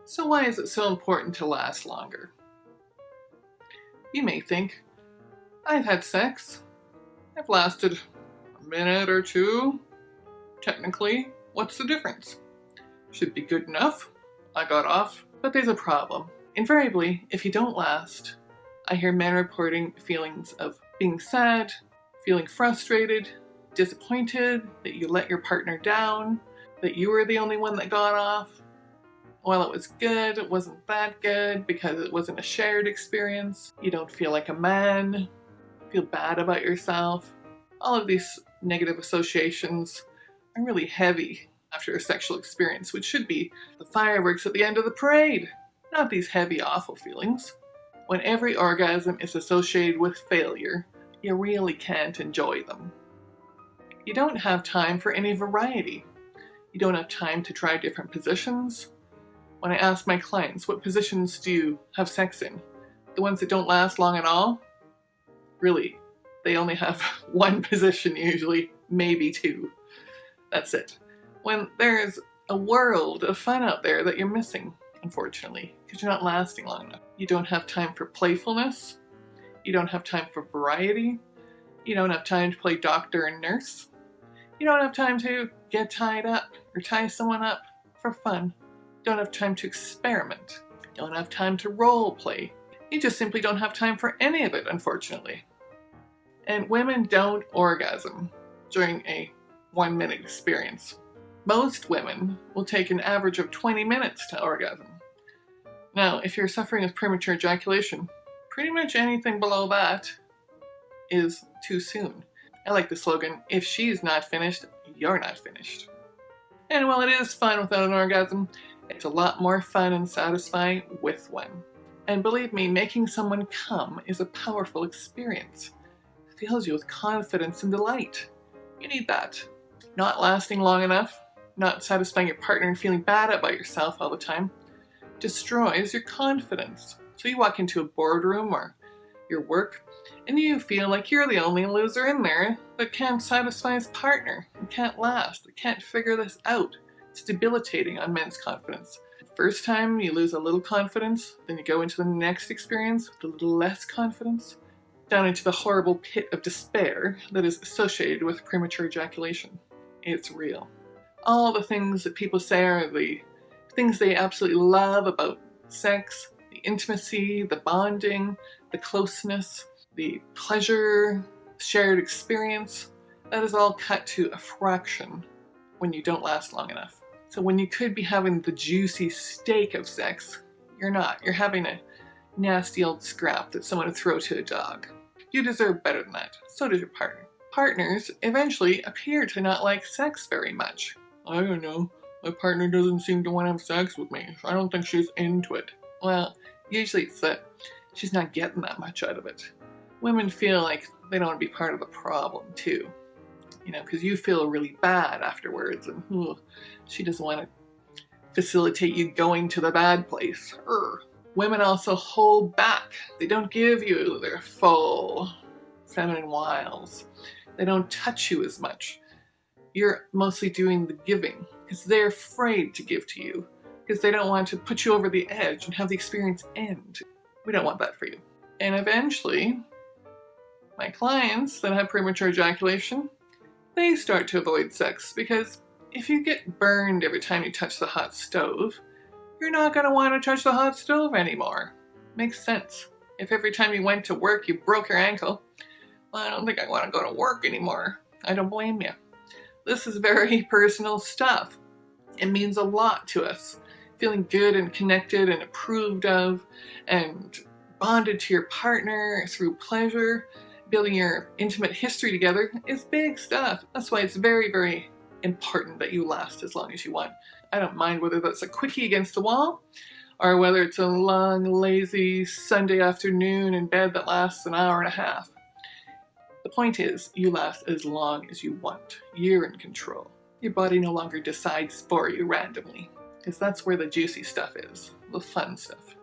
So why is it so important to last longer? You may think, I've had sex. I've lasted a minute or two. Technically, what's the difference? Should be good enough. I got off. But there's a problem. Invariably, if you don't last, I hear men reporting feelings of being sad, feeling frustrated, disappointed that you let your partner down, that you were the only one that got off. Well, it was good, it wasn't that good because it wasn't a shared experience. You don't feel like a man, feel bad about yourself. All of these negative associations are really heavy after a sexual experience, which should be the fireworks at the end of the parade, not these heavy, awful feelings. When every orgasm is associated with failure, you really can't enjoy them. You don't have time for any variety. You don't have time to try different positions. When I ask my clients, what positions do you have sex in? The ones that don't last long at all? Really, they only have one position usually, maybe two. That's it. When there's a world of fun out there that you're missing, unfortunately, because you're not lasting long enough. You don't have time for playfulness. You don't have time for variety. You don't have time to play doctor and nurse. You don't have time to get tied up or tie someone up for fun. Don't have time to experiment. Don't have time to role play. You just simply don't have time for any of it, unfortunately. And women don't orgasm during a 1-minute experience. Most women will take an average of 20 minutes to orgasm. Now, if you're suffering with premature ejaculation, pretty much anything below that is too soon. I like the slogan, if she's not finished, you're not finished. And while it is fun without an orgasm, it's a lot more fun and satisfying with one. And believe me, making someone come is a powerful experience. It fills you with confidence and delight. You need that. Not lasting long enough, not satisfying your partner and feeling bad about yourself all the time, destroys your confidence. So you walk into a boardroom or your work, and you feel like you're the only loser in there that can't satisfy his partner, and can't last, that can't figure this out. It's debilitating on men's confidence. First time you lose a little confidence, then you go into the next experience with a little less confidence, down into the horrible pit of despair that is associated with premature ejaculation. It's real. All the things that people say are the things they absolutely love about sex, the intimacy, the bonding, the closeness, the pleasure, shared experience, that is all cut to a fraction when you don't last long enough. So when you could be having the juicy steak of sex, you're not. You're having a nasty old scrap that someone would throw to a dog. You deserve better than that. So does your partner. Partners eventually appear to not like sex very much. I don't know. My partner doesn't seem to want to have sex with me. I don't think she's into it. Well, usually it's that she's not getting that much out of it. Women feel like they don't want to be part of the problem too. Because you feel really bad afterwards, and she doesn't want to facilitate you going to the bad place. Women also hold back. They don't give you their full feminine wiles. They don't touch you as much. You're mostly doing the giving because they're afraid to give to you because they don't want to put you over the edge and have the experience end. We don't want that for you. And eventually, my clients that have premature ejaculation, they start to avoid sex because if you get burned every time you touch the hot stove, you're not going to want to touch the hot stove anymore. Makes sense. If every time you went to work you broke your ankle, well, I don't think I want to go to work anymore. I don't blame you. This is very personal stuff. It means a lot to us. Feeling good and connected and approved of and bonded to your partner through pleasure, building your intimate history together is big stuff. That's why it's very, very important that you last as long as you want. I don't mind whether that's a quickie against the wall or whether it's a long, lazy Sunday afternoon in bed that lasts an hour and a half. The point is, you last as long as you want. You're in control. Your body no longer decides for you randomly, because that's where the juicy stuff is, the fun stuff.